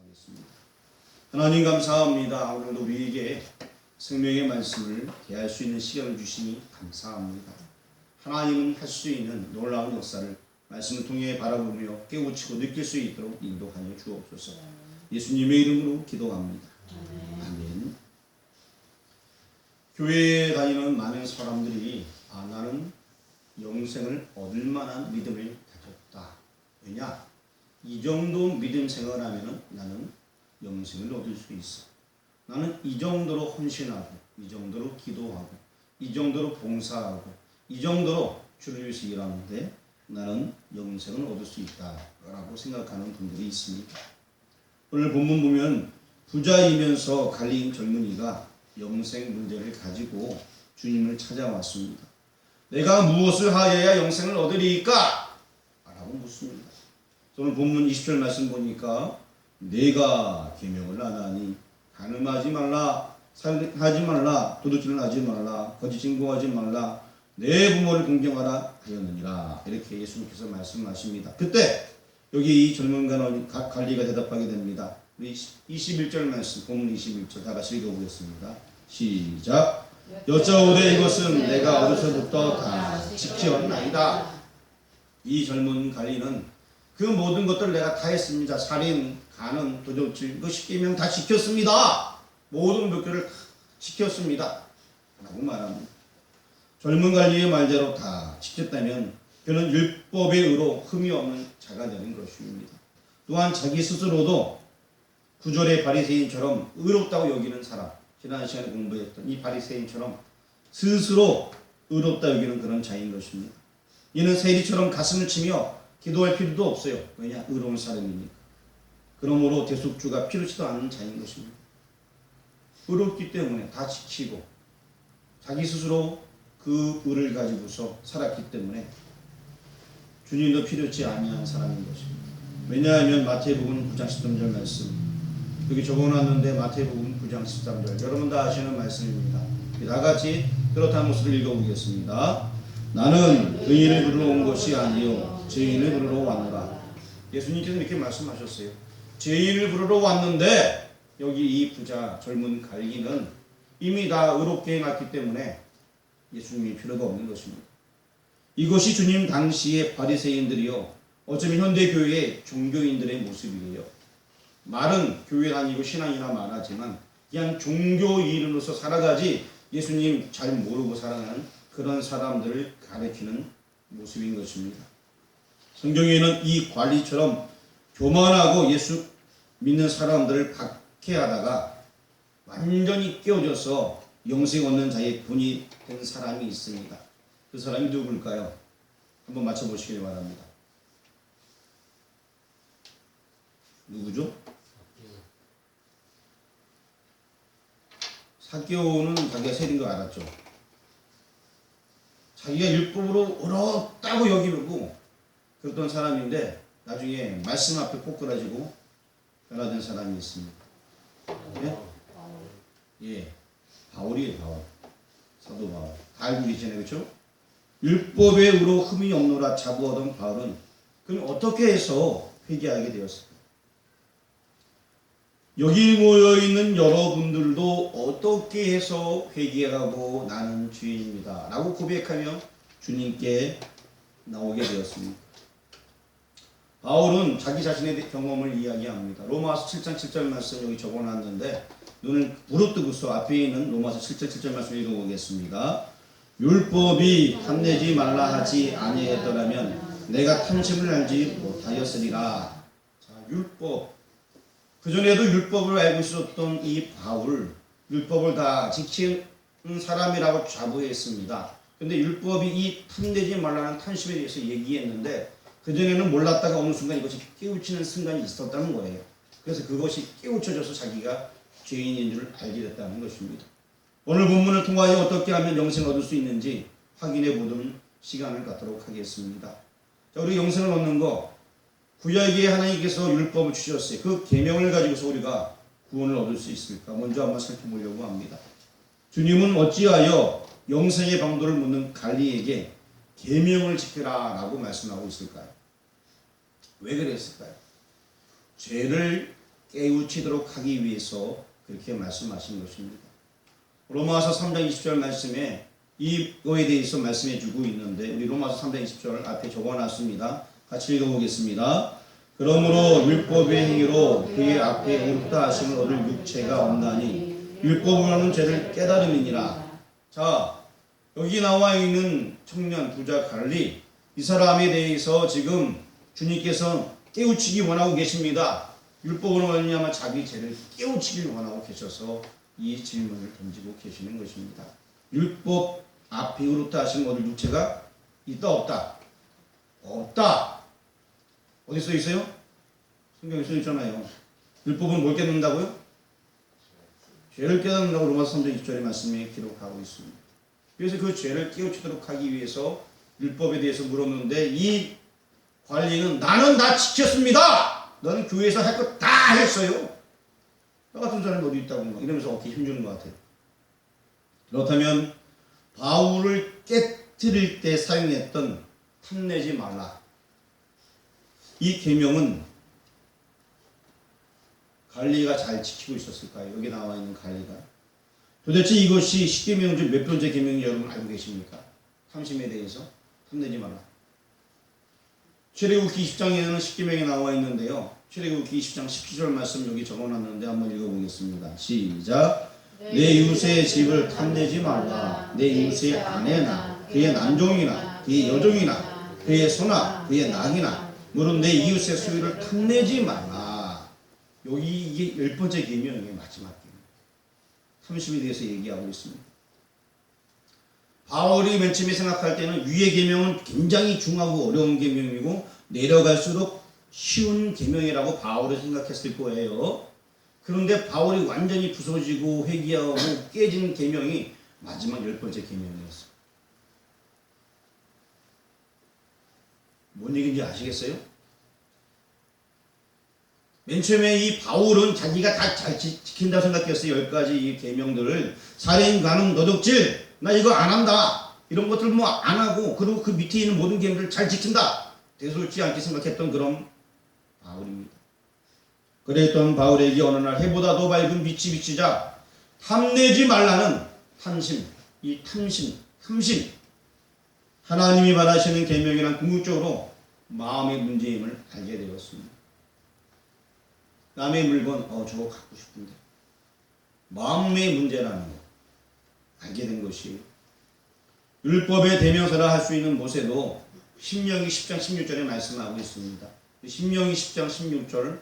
하겠습니다. 하나님 감사합니다. 오늘도 우리에게 생명의 말씀을 대할 수 있는 시간을 주시니 감사합니다. 하나님은 할 수 있는 놀라운 역사를 말씀을 통해 바라보며 깨우치고 느낄 수 있도록 인도하여 주옵소서. 예수님의 이름으로 기도합니다. 아멘. 교회에 다니는 많은 사람들이 나는 영생을 얻을 만한 믿음을 가졌다. 왜냐? 이 정도 믿음 생활하면 나는 영생을 얻을 수 있어. 나는 이 정도로 헌신하고, 이 정도로 기도하고, 이 정도로 봉사하고, 이 정도로 주를 위해서 일하는데 나는 영생을 얻을 수 있다라고 생각하는 분들이 있습니다. 오늘 본문 보면 부자이면서 갈린 젊은이가 영생 문제를 가지고 주님을 찾아왔습니다. 내가 무엇을 하여야 영생을 얻으리까? 라고 묻습니다. 오늘 본문 20절 말씀 보니까 내가 계명을 안 하니 간음하지 말라, 살인하지 말라, 도둑질을 하지 말라, 거짓 증거하지 말라, 내 부모를 공경하라 하였느니라. 이렇게 예수님께서 말씀하십니다. 그때 여기 이 젊은 관리가 대답하게 됩니다. 우리 21절 말씀, 본문 21절 다 같이 읽어보겠습니다. 시작. 여짜오되 이것은 내가 어려서부터 다 지켰나이다. 이 젊은 관리는 그 모든 것들을 내가 다 했습니다. 살인, 간음, 도둑질, 그 10계명 다 지켰습니다. 모든 법규를 다 지켰습니다. 라고 말합니다. 젊은 관리의 말대로 다 지켰다면 그는 율법의 의로 흠이 없는 자가 되는 것입니다. 또한 자기 스스로도 구절의 바리새인처럼 의롭다고 여기는 사람, 지난 시간에 공부했던 이 바리새인처럼 스스로 의롭다 여기는 그런 자인 것입니다. 이는 세리처럼 가슴을 치며 기도할 필요도 없어요. 왜냐? 의로운 사람이니까. 그러므로 대속주가 필요치도 않은 자인 것입니다. 의롭기 때문에 다 지키고 자기 스스로 그 의를 가지고서 살았기 때문에 주님도 필요치 아니한 사람인 것입니다. 왜냐하면 마태복음 9장 13절 말씀 여기 적어놨는데 마태복음 9장 13절 여러분 다 아시는 말씀입니다. 다같이 그렇다는 것을 읽어보겠습니다. 나는 의인을 부르러 온 것이 아니요 죄인을 부르러 왔노라. 예수님께서 이렇게 말씀하셨어요. 죄인을 부르러 왔는데 여기 이 부자 젊은 관리는 이미 다 의롭게 행했기 때문에 예수님이 필요가 없는 것입니다. 이것이 주님 당시의 바리새인들이요 어쩌면 현대교회의 종교인들의 모습이에요. 말은 교회 다니고 신앙이나 말하지만 그냥 종교인으로서 살아가지 예수님 잘 모르고 살아가는 그런 사람들을 가리키는 모습인 것입니다. 성경에는 이 관리처럼 교만하고 예수 믿는 사람들을 박해하다가 완전히 깨어져서 영생 얻는 자의 본이 된 사람이 있습니다. 그 사람이 누굴까요? 한번 맞춰보시길 바랍니다. 누구죠? 삭개오는 자기가 세린 거 알았죠. 자기가 율법으로 어렵다고 여기고 그랬던 사람인데 나중에 말씀 앞에 꼬꾸라지고 변화된 사람이 있습니다. 예? 예, 바울이에요. 바울. 사도 바울. 다 알고 계시네, 그렇죠? 율법의 의로 흠이 없노라 자부하던 바울은 그럼 어떻게 해서 회개하게 되었을까? 여기 모여있는 여러분들도 어떻게 해서 회개하고 나는 죄인입니다 라고 고백하며 주님께 나오게 되었습니다. 바울은 자기 자신의 경험을 이야기합니다. 로마서 7장 7절 말씀 여기 적어놨는데 눈을 부릅뜨고서 앞에 있는 로마서 7장 7절 말씀 읽어보겠습니다. 율법이 탐내지 말라 하지 아니했더라면 내가 탐심을 알지 못하였으리라. 자, 율법. 그전에도 율법을 알고 있었던 이 바울, 율법을 다 지키는 사람이라고 자부했습니다. 근데 율법이 이 탐내지 말라는 탐심에 대해서 얘기했는데 그전에는 몰랐다가 어느 순간 이것이 깨우치는 순간이 있었다는 거예요. 그래서 그것이 깨우쳐져서 자기가 죄인인 줄 알게 됐다는 것입니다. 오늘 본문을 통하여 어떻게 하면 영생을 얻을 수 있는지 확인해 보는 시간을 갖도록 하겠습니다. 자, 우리 영생을 얻는 거 구약에 하나님께서 율법을 주셨어요. 그 계명을 가지고서 우리가 구원을 얻을 수 있을까? 먼저 한번 살펴보려고 합니다. 주님은 어찌하여 영생의 방도를 묻는 관리에게 계명을 지키라 라고 말씀하고 있을까요? 왜 그랬을까요? 죄를 깨우치도록 하기 위해서 그렇게 말씀하신 것입니다. 로마서 3장 20절 말씀에 이거에 대해서 말씀해 주고 있는데 우리 로마서 3장 20절 앞에 적어놨습니다. 같이 읽어보겠습니다. 그러므로 율법의 행위로 그의 앞에 옳다 하심을 얻을 육체가 없나니 율법으로 하는 죄를 깨달음이니라. 자, 여기 나와 있는 청년 부자 갈리, 이 사람에 대해서 지금 주님께서 깨우치기 원하고 계십니다. 율법으로 말미암아 자기 죄를 깨우치기를 원하고 계셔서 이 질문을 던지고 계시는 것입니다. 율법 앞에 옳다 하심을 얻을 육체가 있다 없다? 없다. 어디 써 있어요? 성경에 써 있잖아요. 율법은 뭘 깨닫는다고요? 죄를 깨닫는다고 로마서 3장 20절의 말씀에 기록하고 있습니다. 그래서 그 죄를 깨우치도록 하기 위해서 율법에 대해서 물었는데 이 관리는 나는 다 지켰습니다. 너는 교회에서 할 거 다 했어요. 나 같은 사람이 어디 있다고 막 이러면서 어깨 힘주는 것 같아요. 그렇다면 바울을 깨뜨릴 때 사용했던 탐내지 말라. 이 계명은 갈리가 잘 지키고 있었을까요? 여기 나와 있는 갈리가. 도대체 이것이 십계명 중 몇 번째 계명인지 여러분 알고 계십니까? 탐심에 대해서 탐내지 마라. 출애굽기 20장에는 십계명이 나와 있는데요. 출애굽기 20장 17절 말씀 여기 적어놨는데 한번 읽어보겠습니다. 시작. 내 이웃의 집을 탐내지 말라. 내 이웃의 아내나 그의 남종이나 그의 여종이나 그의 소나 그의 낙이나 무릇 내 이웃의 소유를 탐내지 말라. 여기 이게 10번째 계명의 마지막 계명. 탐심에 대해서 얘기하고 있습니다. 바울이 맨 처음에 생각할 때는 위의 계명은 굉장히 중하고 어려운 계명이고 내려갈수록 쉬운 계명이라고 바울이 생각했을 거예요. 그런데 바울이 완전히 부서지고 회개하고 깨진 계명이 마지막 10번째 계명이었어요. 뭔 얘기인지 아시겠어요? 맨 처음에 이 바울은 자기가 다 잘 지킨다고 생각했어요. 10가지 이 계명들을. 살인, 간음, 도둑질, 나 이거 안 한다. 이런 것들 뭐 안 하고, 그리고 그 밑에 있는 모든 계명들을 잘 지킨다. 대수롭지 않게 생각했던 그런 바울입니다. 그랬던 바울에게 어느 날 해보다 더 밝은 빛이 비치자 탐내지 말라는 탐심, 이 탐심. 하나님이 바라시는 계명이란 궁극적으로 마음의 문제임을 알게 되었습니다. 남의 물건, 저거 갖고 싶은데. 마음의 문제라는 거 알게 된 것이에요. 율법의 대명사라 할 수 있는 모세도 신명기 10장 16절에 말씀하고 있습니다. 신명기 10장 16절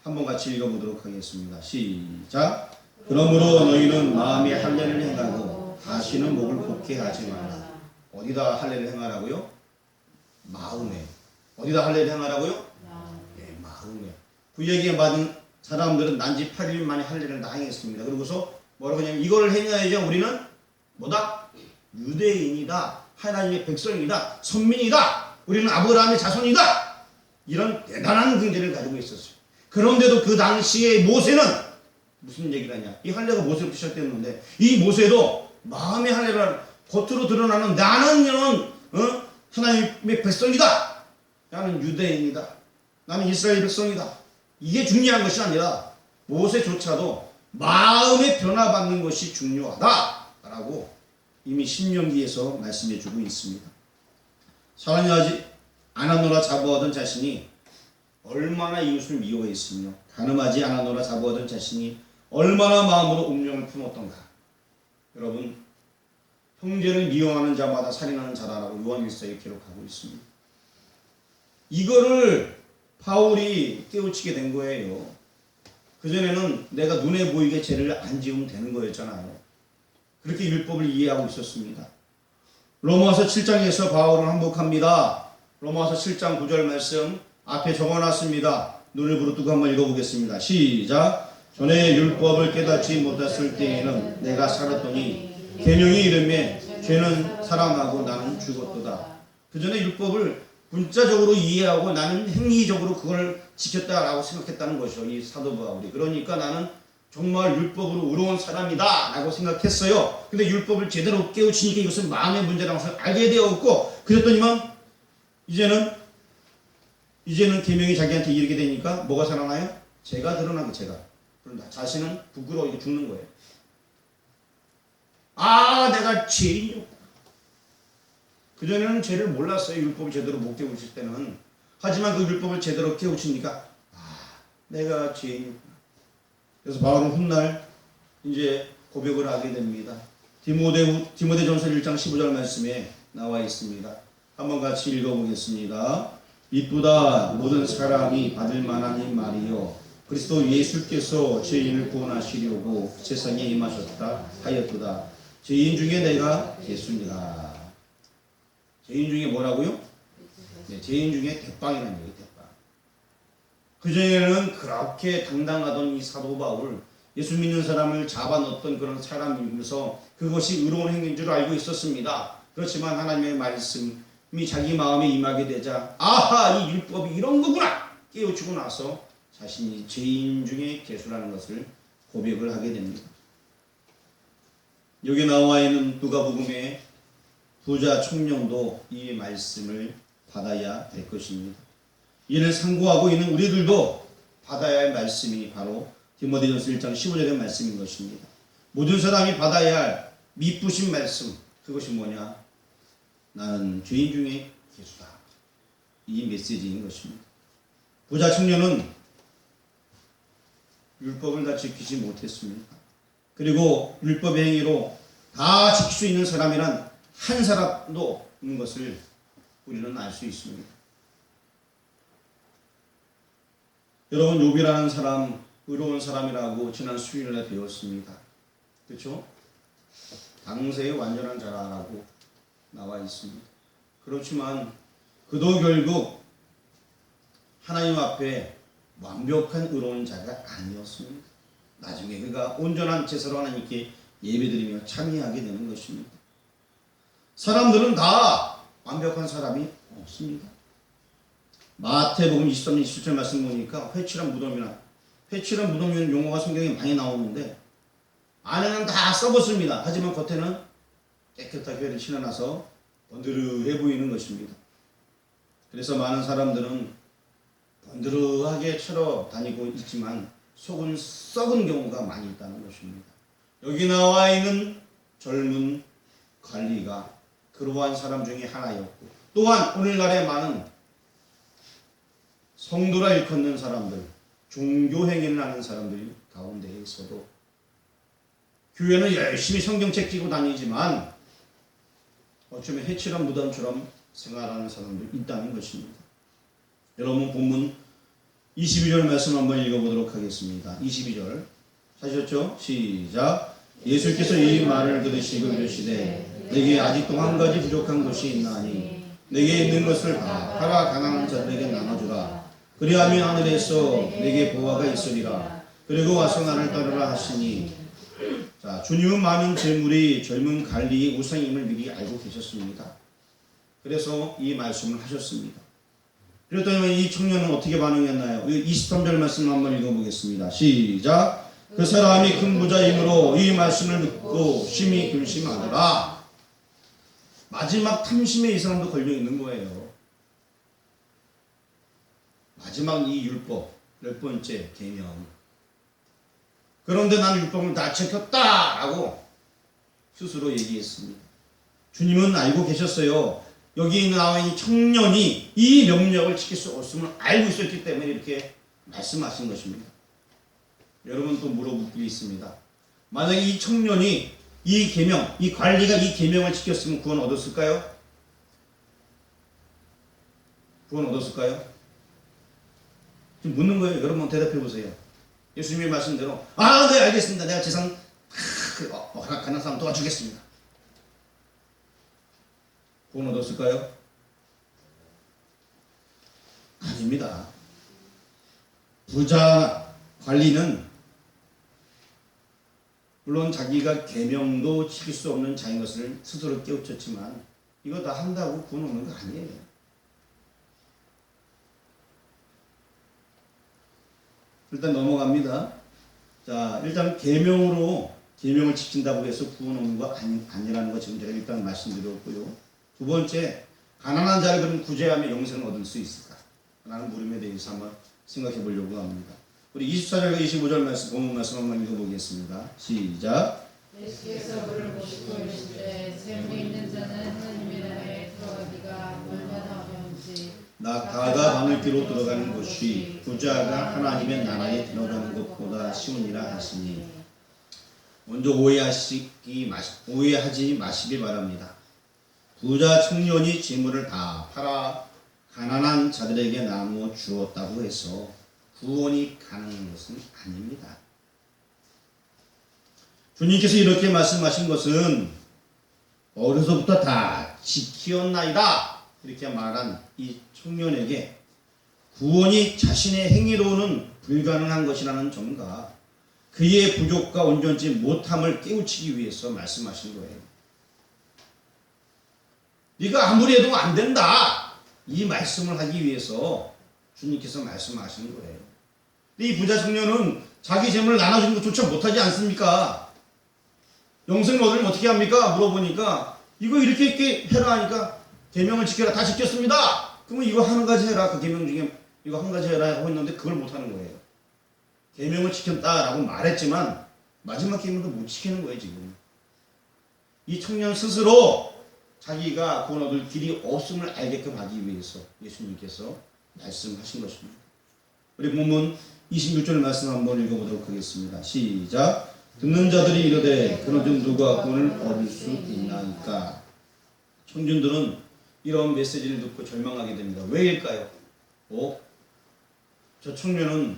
한번 같이 읽어보도록 하겠습니다. 시작. 그러므로 너희는 마음에 할례를 행하고 다시는 목을 곱게 하지 말라. 어디다 할례를 행하라고요? 마음에. 어디다 할례를 행하라고요? 네, 마음에. 구약에 받은 사람들은 난지 8일 만에 할례를 다 행했습니다. 그러고서 뭐라고 하냐면 이걸 행해야죠. 우리는 뭐다? 유대인이다. 하나님의 백성이다. 선민이다. 우리는 아브라함의 자손이다. 이런 대단한 긍지를 가지고 있었어요. 그런데도 그 당시에 모세는 무슨 얘기를 하냐. 이 할례가 모세부터 시작됐는데 이 모세도 마음의 할례를 겉으로 드러나는 나는 하나님의 백성이다. 나는 유대인이다. 나는 이스라엘 백성이다. 이게 중요한 것이 아니라 모세조차도 마음의 변화받는 것이 중요하다라고 이미 신명기에서 말씀해 주고 있습니다. 사랑하지 않았노라 자부하던 자신이 얼마나 이웃을 미워했으며 간음하지 않았노라 자부하던 자신이 얼마나 마음으로 음령을 품었던가. 여러분, 형제를 미워하는 자마다 살인하는 자라라고 요한일서에 기록하고 있습니다. 이거를 바울이 깨우치게 된 거예요. 그전에는 내가 눈에 보이게 죄를 안 지으면 되는 거였잖아요. 그렇게 율법을 이해하고 있었습니다. 로마서 7장에서 바울은 항복합니다. 로마서 7장 9절 말씀 앞에 적어놨습니다. 눈을 부릅뜨고 한번 읽어보겠습니다. 시작. 전에 율법을 깨닫지 못했을 때에는 내가 살았더니 계명이 이르매 죄는 살아나고 나는 죽었도다. 그 전에 율법을 문자적으로 이해하고 나는 행위적으로 그걸 지켰다라고 생각했다는 것이죠. 이 사도 바울이. 그러니까 나는 정말 율법으로 의로운 사람이다 라고 생각했어요. 근데 율법을 제대로 깨우치니까 이것은 마음의 문제라고 알게 되었고, 그랬더니만 이제는 계명이 자기한테 이르게 되니까 뭐가 살아나요? 죄가 드러나고 죄가. 그런다. 자신은 부끄러워 죽는 거예요. 아, 내가 죄인이었구나. 그전에는 죄를 몰랐어요. 율법을 제대로 못 깨우칠 때는. 하지만 그 율법을 제대로 깨우치니까 아, 내가 죄인이었구나. 그래서 바울은 훗날 이제 고백을 하게 됩니다. 디모데전서 1장 15절 말씀에 나와 있습니다. 한번 같이 읽어보겠습니다. 이보다 모든 사람이 받을 만한 이 말이요 그리스도 예수께서 죄인을 구원하시려고 세상에 임하셨다 하였도다. 죄인 중에 내가 예수니라. 죄인 중에 뭐라고요? 네, 죄인 중에 대빵이라는 얘기예요. 대빵. 그전에는 그렇게 당당하던 이 사도 바울, 예수 믿는 사람을 잡아넣었던 그런 사람이면서 그것이 의로운 행위인 줄 알고 있었습니다. 그렇지만 하나님의 말씀이 자기 마음에 임하게 되자 아하, 이 율법이 이런 거구나 깨우치고 나서 자신이 죄인 중에 괴수라는 것을 고백을 하게 됩니다. 여기 나와 있는 누가복음의 부자 청년도 이 말씀을 받아야 될 것입니다. 이를 상고하고 있는 우리들도 받아야 할 말씀이 바로 디모데전서 1장 15절의 말씀인 것입니다. 모든 사람이 받아야 할 미쁘신 말씀, 그것이 뭐냐? 나는 죄인 중에 괴수다. 이 메시지인 것입니다. 부자 청년은 율법을 다 지키지 못했습니다. 그리고 율법의 행위로 다 지킬 수 있는 사람이란 한 사람도 없는 것을 우리는 알 수 있습니다. 여러분, 욥이라는 사람 의로운 사람이라고 지난 수요일에 배웠습니다. 그렇죠? 당세의 완전한 자라고 나와 있습니다. 그렇지만 그도 결국 하나님 앞에 완벽한 의로운 자가 아니었습니다. 나중에 그가 온전한 제사로 하나님께 예배드리며 참여하게 되는 것입니다. 사람들은 다 완벽한 사람이 없습니다. 마태복음 23장 27절 말씀 보니까 회칠한 무덤이라는 용어가 성경에 많이 나오는데 안에는 다 썩었습니다. 하지만 겉에는 깨끗하게 회를 신어놔서 번드르해 보이는 것입니다. 그래서 많은 사람들은 번드르하게 쳐러 다니고 있지만 속은 썩은 경우가 많이 있다는 것입니다. 여기 나와 있는 젊은 관리가 그러한 사람 중에 하나였고, 또한 오늘날의 많은 성도라 일컫는 사람들, 종교행위를 하는 사람들 가운데에서도 교회는 열심히 성경책 끼고 다니지만 어쩌면 해칠한 무덤처럼 생활하는 사람들이 있다는 것입니다. 여러분, 본문 22절 말씀 한번 읽어보도록 하겠습니다. 22절 하셨죠? 시작. 예수께서 이 말을 들으시고 이르시되 내게 아직도 한 가지 부족한 것이 있나니 내게 있는 것을 다 팔아 가난한 자들에게 나눠주라. 그리하면 하늘에서 내게 보화가 있으리라. 그리고 와서 나를 따르라 하시니, 자, 주님은 많은 재물이 젊은 관리의 우상임을 미리 알고 계셨습니다. 그래서 이 말씀을 하셨습니다. 그랬더니 이 청년은 어떻게 반응했나요? 23절 말씀 한번 읽어보겠습니다. 시작. 그 사람이 큰 부자이므로 이 말씀을 듣고 심히 근심하더라. 마지막 탐심에 이 사람도 걸려 있는 거예요. 마지막 이 율법, 10번째 계명. 그런데 나는 율법을 다 지켰다라고 스스로 얘기했습니다. 주님은 알고 계셨어요. 여기 나와 있는 청년이 이 명령을 지킬 수 없음을 알고 있었기 때문에 이렇게 말씀하신 것입니다. 여러분, 또 물어볼 게 있습니다. 만약에 이 청년이 이 계명, 이 관리가 이 계명을 지켰으면 구원 얻었을까요? 구원 얻었을까요? 지금 묻는 거예요. 여러분 대답해 보세요. 예수님의 말씀대로 네, 알겠습니다. 내가 재산 가난 사람 도와주겠습니다. 구원 얻었을까요? 아닙니다. 부자 관리는 물론 자기가 계명도 지킬 수 없는 자인 것을 스스로 깨우쳤지만 이거 다 한다고 구원 얻는 거 아니에요. 일단 넘어갑니다. 자, 일단 계명을 지킨다고 해서 구원 얻는 거 아니라는 거 지금 제가 일단 말씀드렸고요. 두 번째, 가난한 자를 그럼 구제하며 영생을 얻을 수 있을까? 라는 물음에 대해서 한번 생각해 보려고 합니다. 우리 24절과 25절 말씀, 본문 말씀 한번 읽어보겠습니다. 시작. 예수께서 그를 보시고 이르시되 재물이 있는 자는 하나님의 나라에 들어가기가 얼마나 어려운지 낙타가 바늘귀로 들어가는 것이 부자가 하나님의 나라에 들어가는 것보다 쉬우니라 하시니. 먼저 오해하지 마시기 바랍니다. 부자 청년이 재물을 다 팔아 가난한 자들에게 나누어 주었다고 해서 구원이 가능한 것은 아닙니다. 주님께서 이렇게 말씀하신 것은 어려서부터 다 지키었나이다 이렇게 말한 이 청년에게 구원이 자신의 행위로는 불가능한 것이라는 점과 그의 부족과 온전치 못함을 깨우치기 위해서 말씀하신 거예요. 네가 아무리 해도 안 된다 이 말씀을 하기 위해서 주님께서 말씀하신 거예요. 이 부자 청년은 자기 재물을 나눠주는 것조차 못하지 않습니까? 영생을 얻으면 어떻게 합니까? 물어보니까 이거 이렇게 해라 하니까 계명을 지켜라. 다 지켰습니다. 그러면 이거 한 가지 해라. 그 계명 중에 이거 한 가지 해라 하고 있는데 그걸 못하는 거예요. 계명을 지켰다라고 말했지만 마지막 계명도 못 지키는 거예요. 지금 이 청년 스스로 자기가 구원 얻을 길이 없음을 알게끔 하기 위해서 예수님께서 말씀하신 것입니다. 우리 본문 26절 말씀 한번 읽어보도록 하겠습니다. 시작. 듣는 자들이 이르되 그러면 누가 구원을 얻을 수 있나이까. 청중들은 이런 메시지를 듣고 절망하게 됩니다. 왜일까요? 저 청년은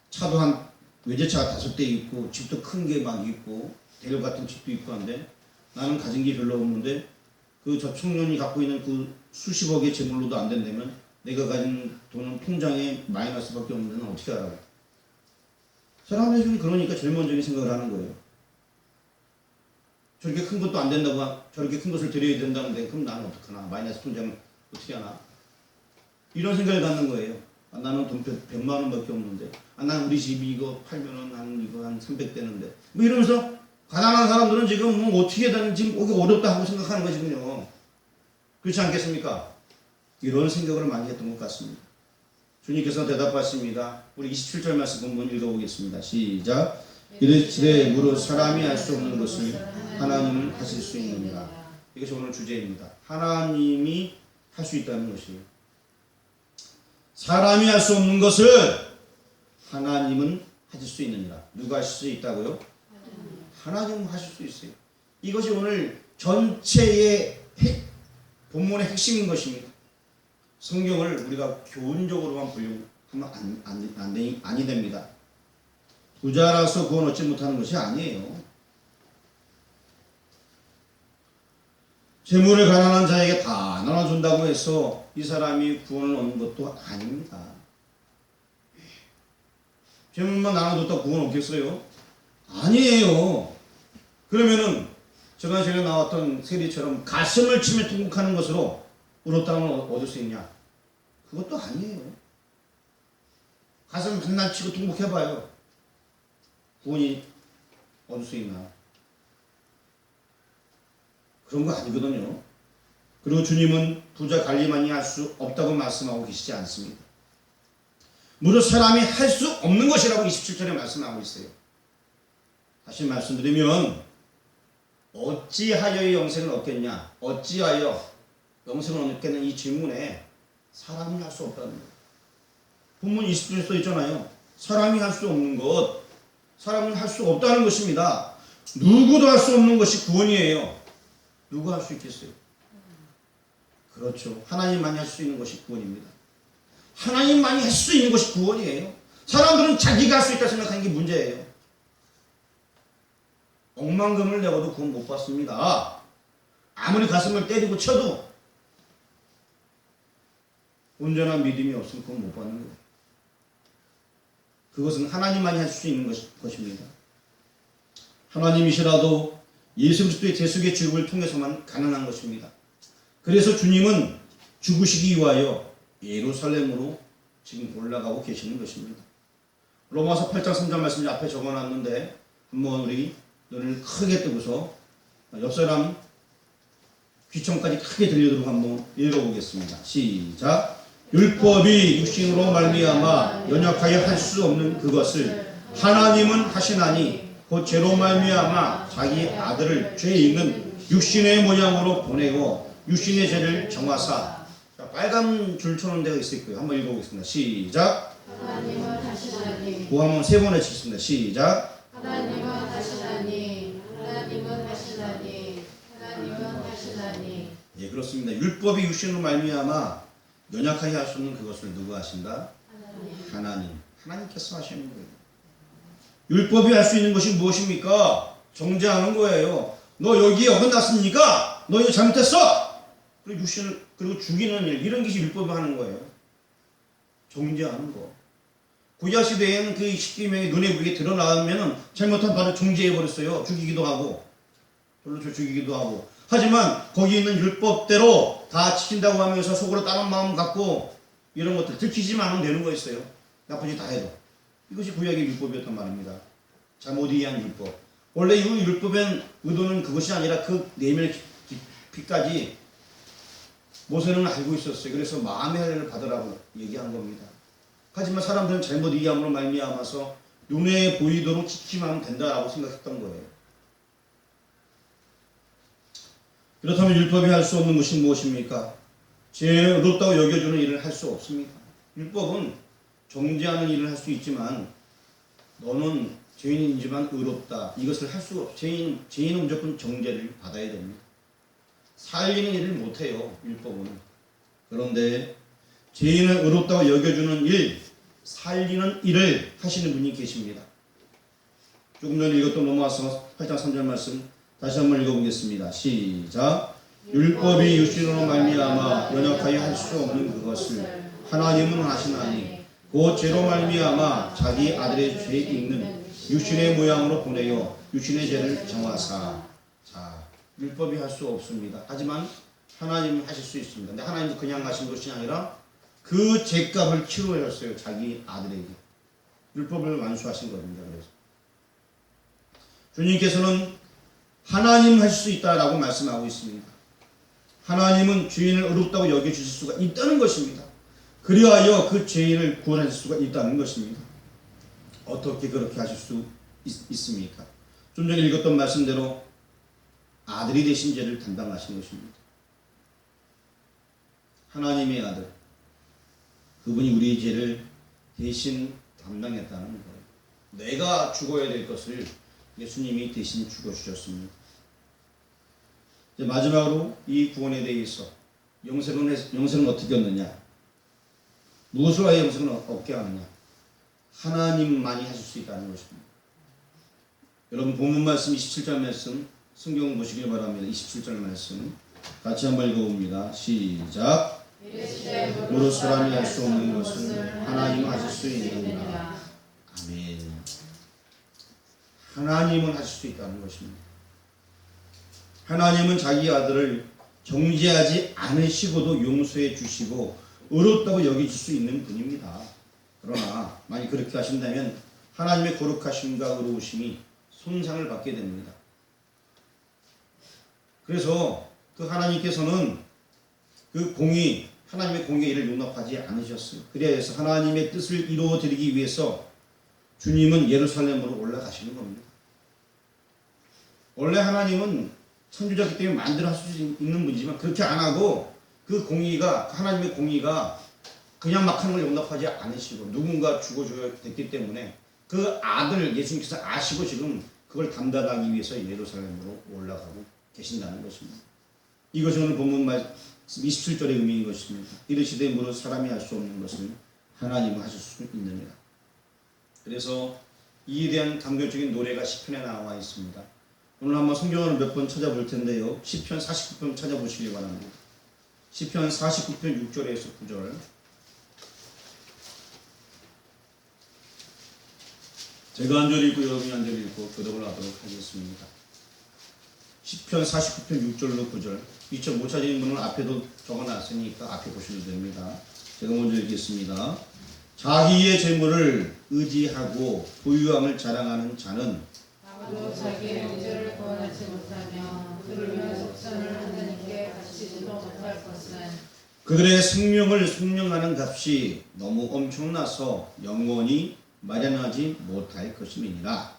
차도 한 외제차가 5대 있고 집도 큰 게 막 있고 대결 같은 집도 있고 한데 나는 가진 게 별로 없는데 저 청년이 갖고 있는 그 수십억의 재물로도 안 된다면 내가 가진 돈은 통장에 마이너스밖에 없는데 어떻게 하라고. 사람의 중에 그러니까 제일 먼저 생각을 하는 거예요. 저렇게 큰 것도 안 된다고 저렇게 큰 것을 드려야 된다는데 그럼 나는 어떡하나. 마이너스 통장을 어떻게 하나. 이런 생각을 갖는 거예요. 나는 돈 100만 원밖에 없는데 나는 우리 집이 이거 팔면은 한 300 되는데 뭐 이러면서 가난한 사람들은 지금 뭐 어떻게 되는지 오기 어렵다 하고 생각하는 거지군요. 그렇지 않겠습니까? 이런 생각을 많이 했던 것 같습니다. 주님께서 대답하십니다. 우리 27절 말씀 한번 읽어보겠습니다. 시작. 이르시되 무릇 사람이 할 수 없는 것을 하나님은 하실 수 있느니라. 이것이 오늘 주제입니다. 하나님이 할 수 있다는 것이에요. 사람이 할 수 없는 것을 하나님은 하실 수 있느니라. 누가 하실 수 있다고요? 하나님은 하실 수 있어요. 이것이 오늘 전체의 본문의 핵심인 것입니다. 성경을 우리가 교훈적으로만 보려고 하면 아니 됩니다. 부자라서 구원 얻지 못하는 것이 아니에요. 재물을 가난한 자에게 다 나눠준다고 해서 이 사람이 구원을 얻는 것도 아닙니다. 재물만 나눠줬다고 구원 얻겠어요? 아니에요. 그러면은 제가 전에 나왔던 세리처럼 가슴을 치며 통곡하는 것으로 울었다면 얻을 수 있냐? 그것도 아니에요. 가슴 한날 치고 통곡해봐요. 구원이 얻을 수 있나? 그런 거 아니거든요. 그리고 주님은 부자 관리만이 할 수 없다고 말씀하고 계시지 않습니다. 무릇 사람이 할 수 없는 것이라고 27절에 말씀하고 있어요. 다시 말씀드리면 어찌하여 영생을 얻겠냐? 어찌하여 영생을 얻겠는 이 질문에 사람이 할 수 없다는 거예요. 본문 20절에 써 있잖아요. 사람이 할 수 없는 것, 사람은 할 수 없다는 것입니다. 누구도 할 수 없는 것이 구원이에요. 누가 할 수 있겠어요? 그렇죠. 하나님만이 할 수 있는 것이 구원입니다. 하나님만이 할 수 있는 것이 구원이에요. 사람들은 자기가 할 수 있다 생각하는 게 문제예요. 억만금을 내고도 구원 못 받습니다. 아무리 가슴을 때리고 쳐도 온전한 믿음이 없으면 구원 못 받는 거예요. 그것은 하나님만이 할 수 있는 것입니다. 하나님이시라도 예수 그리스도의 대속의 죽음을 통해서만 가능한 것입니다. 그래서 주님은 죽으시기 위하여 예루살렘으로 지금 올라가고 계시는 것입니다. 로마서 8장 3절 말씀 앞에 적어놨는데 한번 우리 눈을 크게 뜨고서 옆 사람 귀청까지 크게 들리도록 한번 읽어보겠습니다. 시작. 율법이 육신으로 말미암아 연약하게 할 수 없는 그것을 하나님은 하시나니 곧 죄로 말미암아 자기 아들을 죄 있는 육신의 모양으로 보내고 육신의 죄를 정하사. 자, 빨간 줄쳐놓은 데가 있을 거예요. 한번 읽어보겠습니다. 시작. 하나님은 하시나니 그 한번 세 번 해치겠습니다. 시작. 하나님은 하시나니 하나님은 하시나니 하나님은 하시나니. 예, 그렇습니다. 율법이 육신으로 말미암아 연약하게 할 수 없는 그것을 누가 하신다? 하나님. 하나님께서 하시는 거예요. 율법이 할 수 있는 것이 무엇입니까? 정죄하는 거예요. 너 여기에 어긋났습니까? 너 이거 잘못했어! 그리고 육신을, 그리고 죽이는 일, 이런 것이 율법이 하는 거예요. 정죄하는 거. 구약 시대에는 그 십계명이 눈에 보이게 드러나면 잘못한 바로 정죄해버렸어요. 죽이기도 하고. 별로 죽이기도 하고. 하지만 거기 있는 율법대로 다 지킨다고 하면서 속으로 따뜻한 마음 갖고 이런 것들 들키지만 하면 되는 거였어요. 나쁜 짓 다 해도. 이것이 구약의 율법이었단 말입니다. 잘못 이해한 율법. 원래 이 율법의 의도는 그것이 아니라 그 내면의 깊이까지 모세는 알고 있었어요. 그래서 마음의 할례를 받으라고 얘기한 겁니다. 하지만 사람들은 잘못 이해함으로 말미암아서 눈에 보이도록 지키면 된다라고 생각했던 거예요. 그렇다면 율법이 할 수 없는 것이 무엇입니까? 죄를 의롭다고 여겨주는 일을 할 수 없습니다. 율법은 정죄하는 일을 할 수 있지만 너는 죄인이지만 의롭다. 이것을 할 수가 없어요. 죄인은 무조건 정죄를 받아야 됩니다. 살리는 일을 못해요. 율법은. 그런데 죄인을 의롭다고 여겨주는 일, 살리는 일을 하시는 분이 계십니다. 조금 전에 읽었던 로마서 8장 3절 말씀 다시 한번 읽어보겠습니다. 시작. 율법이 육신으로 말미암아 연약하게 할 수 없는 그것을 하나님은 하시나니 그 죄로 말미암아 자기 아들의 죄 있는 육신의 모양으로 보내어 육신의 죄를 정하사. 자, 율법이 할 수 없습니다. 하지만 하나님은 하실 수 있습니다. 근데 하나님도 그냥 하신 것이 아니라 그 죄값을 치루하셨어요. 자기 아들에게. 율법을 완수하신 겁니다. 그래서 주님께서는 하나님 하실 수 있다라고 말씀하고 있습니다. 하나님은 죄인을 의롭다고 여겨주실 수가 있다는 것입니다. 그리하여 그 죄인을 구원하실 수가 있다는 것입니다. 어떻게 그렇게 하실 수 있습니까? 좀 전에 읽었던 말씀대로 아들이 되신 죄를 담당하신 것입니다. 하나님의 아들, 그분이 우리의 죄를 대신 담당했다는 거예요. 내가 죽어야 될 것을 예수님이 대신 죽어주셨습니다. 이제 마지막으로 이 구원에 대해서 영생은 어떻게 얻느냐? 무엇을 하여 영생을 얻게 하느냐? 하나님만이 하실 수 있다는 것입니다. 여러분 본문 말씀 27절 말씀 성경 보시길 바랍니다. 27절 말씀 같이 한번 읽어봅니다. 시작. 무릇 사람이 할 수 없는 것은 하나님 하실 수 있느니라. 아멘. 하나님은 하실 수 있다는 것입니다. 하나님은 자기 아들을 정죄하지 않으시고도 용서해 주시고 의롭다고 여기실 수 있는 분입니다. 그러나 만약 그렇게 하신다면 하나님의 거룩하심과 의로우심이 손상을 받게 됩니다. 그래서 그 하나님께서는 그 하나님의 공의의 일을 용납하지 않으셨어요. 그래서 하나님의 뜻을 이루어드리기 위해서 주님은 예루살렘으로 올라가시는 겁니다. 원래 하나님은 창조자이기 때문에 만들어 할 수 있는 분이지만 그렇게 안 하고 그 공의가, 하나님의 공의가 그냥 막 하는 걸 용납하지 않으시고 누군가 죽어줘야 됐기 때문에 그 아들 예수님께서 아시고 지금 그걸 감당하기 위해서 예루살렘으로 올라가고 계신다는 것입니다. 이것이 오늘 본문 말씀 27절의 의미인 것입니다. 이르시되 무릇 사람이 할 수 없는 것을 하나님은 하실 수 있느니라. 그래서 이에 대한 감격적인 노래가 시편에 나와 있습니다. 오늘 한번 성경을 몇 번 찾아볼 텐데요. 시편 49편 찾아보시기 바랍니다. 시편 49편 6절에서 9절. 제가 한 절 읽고 여러분이 한 절 읽고 교독을 하도록 하겠습니다. 시편 49편 6절로 9절. 이쪽 못 찾으신 분은 앞에도 적어놨으니까 앞에 보셔도 됩니다. 제가 먼저 읽겠습니다. 자기의 재물을 의지하고 부유함을 자랑하는 자는 아무도 자기의 문제를 구원하지 못하며 들으며 속전을 하나님께 바치지도 못할 것은 그들의 생명을 속량하는 값이 너무 엄청나서 영원히 마련하지 못할 것임이니라.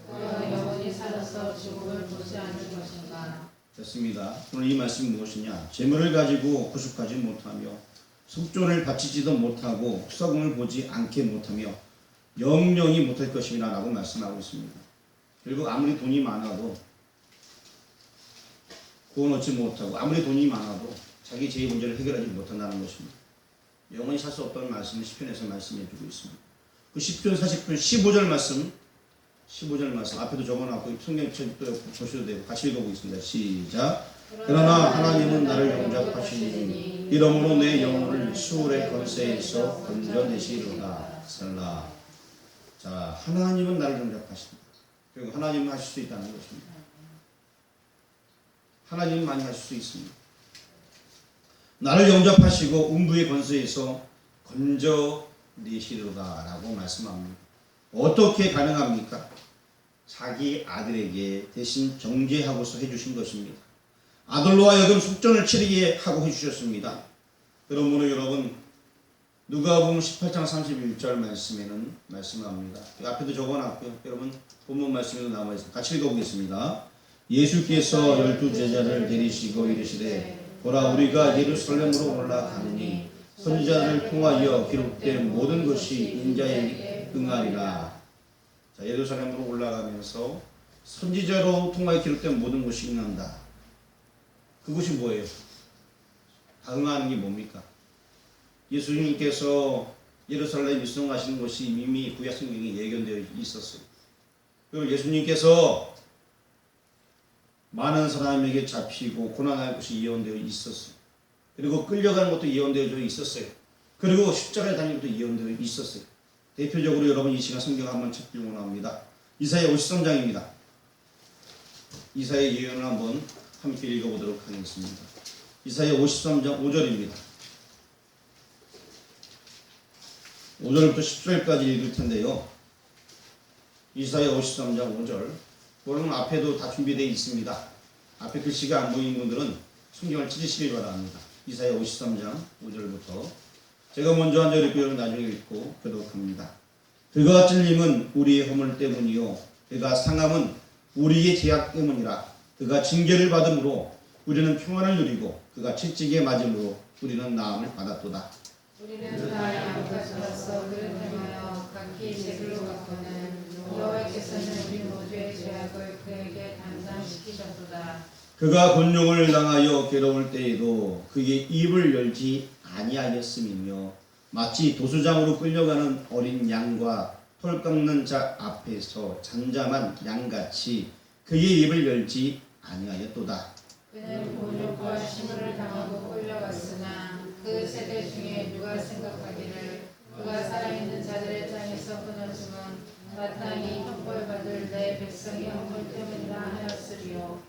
그가 영원히 살아서 죽음을 보지 않을 것인가. 됐습니다. 오늘 이 말씀이 무엇이냐? 재물을 가지고 구속하지 못하며 속전을 바치지도 못하고 썩음을 보지 않게 못하며 영영이 못할 것임이라 라고 말씀하고 있습니다. 결국 아무리 돈이 많아도 구원 얻지 못하고 아무리 돈이 많아도 자기 죄의 문제를 해결하지 못한다는 것입니다. 영원히 살 수 없다는 말씀을 시편에서 말씀해 주고 있습니다. 그 시편 40편 15절 말씀 앞에도 적어놨고 성경책 또 보셔도 되고 같이 읽어보겠습니다. 시작. 그러나 하나님은 나를 영접하시니 이러므로 내 영혼을 수월의 권세에서 건져내시리로다. 살라. 자, 하나님은 나를 영접하십니다. 그리고 하나님은 하실 수 있다는 것입니다. 하나님은 많이 하실 수 있습니다. 나를 영접하시고 음부의 권세에서 건져내시리로다 라고 말씀합니다. 어떻게 가능합니까? 자기 아들에게 대신 정죄하고서 해주신 것입니다. 아들로 하여금 속전을 치르게 하고 해주셨습니다. 그러므로 여러분 누가복음 18장 31절 말씀에는 말씀합니다. 앞에도 적어놨고요. 여러분 본문 말씀에도 남아있습니다. 같이 읽어보겠습니다. 예수께서 12제자를 데리시고 이르시되 보라 우리가 예루살렘으로 올라가느니 선지자를 통하여 기록된 모든 것이 인자에게 응하리라. 자, 예루살렘으로 올라가면서 선지자로 통하여 기록된 모든 것이 응한다. 그것이 뭐예요? 다 응하는 게 뭡니까? 예수님께서 예루살렘에 입성하시는 것이 이미 구약 성경에 예견되어 있었어요. 그리고 예수님께서 많은 사람에게 잡히고 고난할 것이 예언되어 있었어요. 그리고 끌려가는 것도 예언되어 있었어요. 그리고 십자가에 달리는 것도 예언되어 있었어요. 대표적으로 여러분 이 시간 성경 한번 찾기를 원합니다. 이사야 53장입니다. 이사야 예언을 한번 함께 읽어보도록 하겠습니다. 이사야 53장 5절입니다. 5절부터 10절까지 읽을 텐데요. 이사야 53장 5절. 그거는 앞에도 다 준비되어 있습니다. 앞에 글씨가 안 보이는 분들은 성경을 찾으시길 바랍니다. 이사야 53장 5절부터 제가 먼저 한 절 읽고 여러분 나중에 읽고 교독합니다. 그가 찔림은 우리의 허물 때문이요 그가 상함은 우리의 죄악 때문이라. 그가 징계를 받음으로 우리는 평안을 누리고 그가 채찍에 맞음으로 우리는 나음을 받았도다. 우리는 다 양같이 와서 그를 행하여 각기 제글로 갔거늘 여호와께서는 우리 모두의 죄악을 그에게 담당시키셨도다. 그가 곤욕을 당하여 괴로울 때에도 그의 입을 열지 아니하였음이며 마치 도수장으로 끌려가는 어린 양과 털 깎는 자 앞에서 잠잠한 양같이 그의 입을 열지 아니하였도다. 그는 곤욕과 시무를 당하고 끌려갔으나 그 세대 중에 누가 생각하기를 그가 살아있는 자들의 땅에서 끊어짐은 마땅히 형벌받을 내 백성의 허물 때문이라 하였으리요.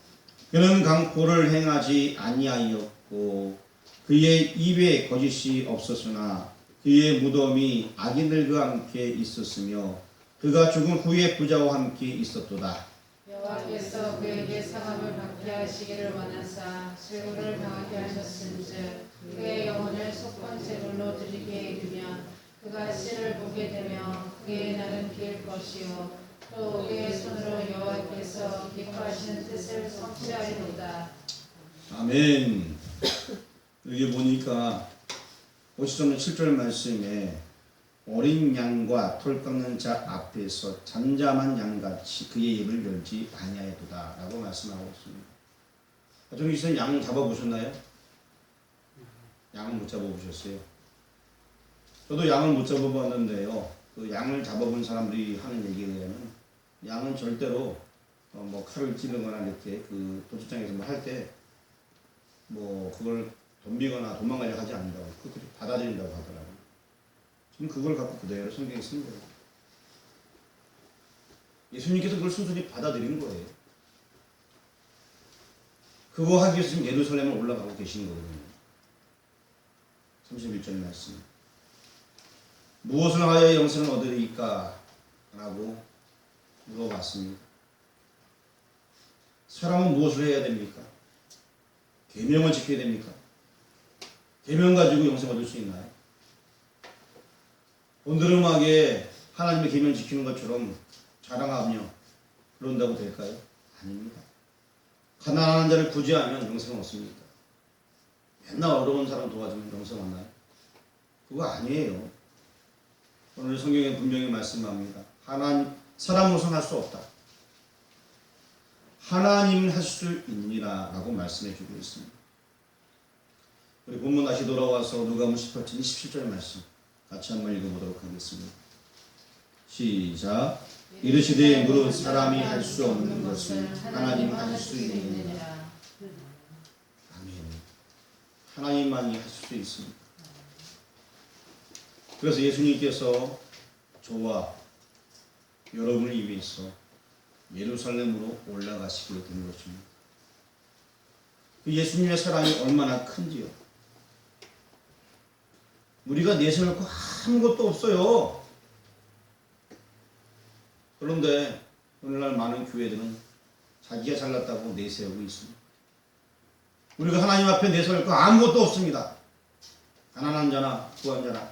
그는 강포를 행하지 아니하였고 그의 입에 거짓이 없었으나 그의 무덤이 악인들과 함께 있었으며 그가 죽은 후에 부자와 함께 있었도다. 여호와께서 그에게 상함을 받게 하시기를 원하사 실구를 당하게 하셨은즉 그의 영혼을 속건제물로 드리게 이르며 그가 씨를 보게 되며 그의 날은 길 것이요 또 그의 손으로 여호와께서 기뻐하시는 뜻을 성취하리로다. 아멘. 여기 보니까 50장 7절 말씀에 어린 양과 털 깎는 자 앞에서 잠잠한 양같이 그의 입을 열지 아니하였도다 라고 말씀하고 있습니다. 좀 있으면 양 잡아보셨나요? 양은 못 잡아보셨어요? 저도 양을 못 잡아봤는데요. 그 양을 잡아본 사람들이 하는 얘기에 의하면 양은 절대로 뭐 칼을 찌르거나 이렇게 그 도축장에서 뭐 할 때 뭐 그걸 덤비거나 도망가려 하지 않는다고 그렇게 받아들인다고 하더라고요. 지금 그걸 갖고 그대로 성경에 쓴 거예요. 예수님께서 그걸 순순히 받아들인 거예요. 그거 하기 위해서 지금 예루살렘을 올라가고 계신 거거든요. 31절 말씀. 무엇을 하여 영생을 얻으리까? 라고 물어봤습니다. 사람은 무엇을 해야 됩니까? 계명을 지켜야 됩니까? 계명 가지고 영생 얻을 수 있나요? 온드름하게 하나님의 계명 지키는 것처럼 자랑하며 그런다고 될까요? 아닙니다. 가난한 자를 구제하면 영생 얻습니까? 맨날 어려운 사람 도와주면 영생 얻나요? 그거 아니에요. 오늘 성경에 분명히 말씀합니다. 사람으로서는 할 수 없다. 하나님은 할 수 있느니라 라고 말씀해 주고 있습니다. 우리 본문 다시 돌아와서 누가복음 18장 27절 말씀 같이 한번 읽어보도록 하겠습니다. 시작. 이르시되 무릇 사람이 할 수 없는 것을 하나님 하실 수 있느니라. 아멘. 하나님만이 하실 수 있습니다. 그래서 예수님께서 저와 여러분을 위해서 예루살렘으로 올라가시게 된 것입니다. 그 예수님의 사랑이 얼마나 큰지요. 우리가 내세울 거 아무것도 없어요. 그런데 오늘날 많은 교회들은 자기가 잘났다고 내세우고 있습니다. 우리가 하나님 앞에 내세울 거 아무것도 없습니다. 가난한 자나 부한 자나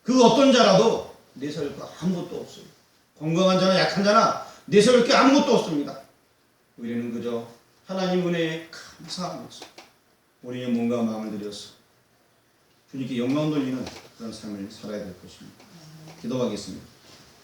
그 어떤 자라도 내세울 거 아무것도 없어요. 건강한 자나 약한 자나 내세울 게 아무것도 없습니다. 우리는 그저 하나님 은혜에 감사하면서 우리의 몸과 마음을 들여서 주님께 영광 돌리는 그런 삶을 살아야 될 것입니다. 기도하겠습니다.